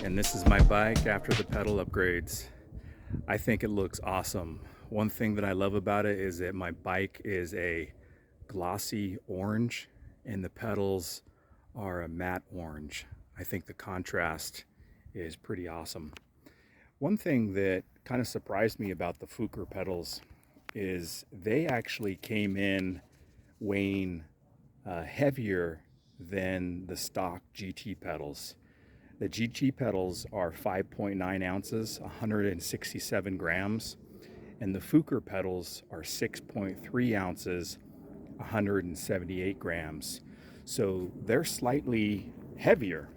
And this is my bike after the pedal upgrades. I think it looks awesome. One thing that I love about it is that my bike is a glossy orange and the pedals are a matte orange. I think the contrast is pretty awesome. One thing that kind of surprised me about the Fooker pedals is they actually came in weighing heavier than the stock GT pedals. The GT pedals are 5.9 ounces, 167 grams, and the Fooker pedals are 6.3 ounces, 178 grams. So they're slightly heavier.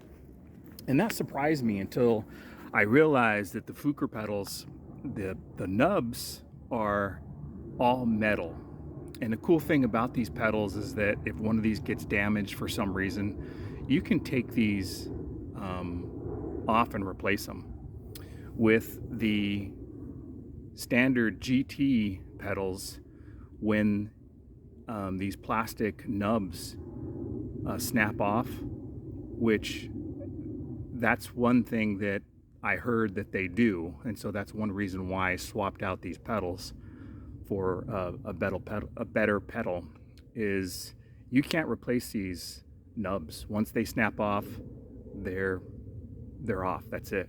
And that surprised me until I realized that the Fooker pedals, the nubs are all metal. And the cool thing about these pedals is that if one of these gets damaged for some reason, you can take these off and replace them. With the standard GT pedals, when these plastic nubs snap off, which that's one thing that I heard that they do, and so that's one reason why I swapped out these pedals for a better pedal, is you can't replace these nubs. Once they snap off, they're off. That's it.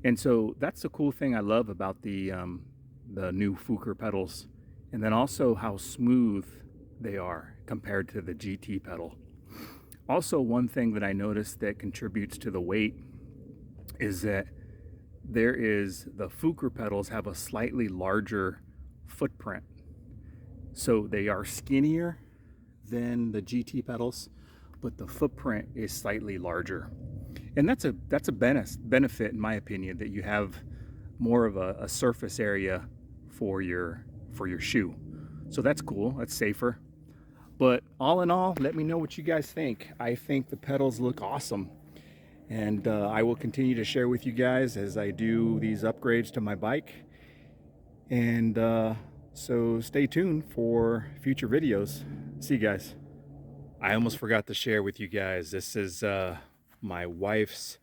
And so that's the cool thing I love about the new Fooker pedals, and then also how smooth they are compared to the GT pedal. Also, one thing that I noticed that contributes to the weight is that the Fooker pedals have a slightly larger footprint. So they are skinnier than the GT pedals, but the footprint is slightly larger. And that's a benefit, in my opinion, that you have more of a surface area for your shoe. So that's cool. That's safer. But all in all, let me know what you guys think. I think the pedals look awesome, and I will continue to share with you guys as I do these upgrades to my bike. And so stay tuned for future videos. See you guys. I almost forgot to share with you guys. This is my wife's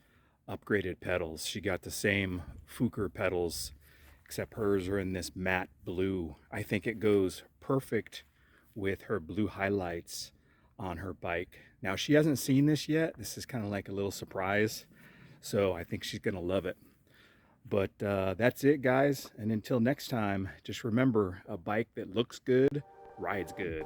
upgraded pedals. She got the same Fooker pedals, except hers are in this matte blue. I think it goes perfect with her blue highlights on her bike. Now, she hasn't seen this yet. This is kind of like a little surprise, so I think she's gonna love it. But that's it, guys, and until next time, just remember, a bike that looks good rides good.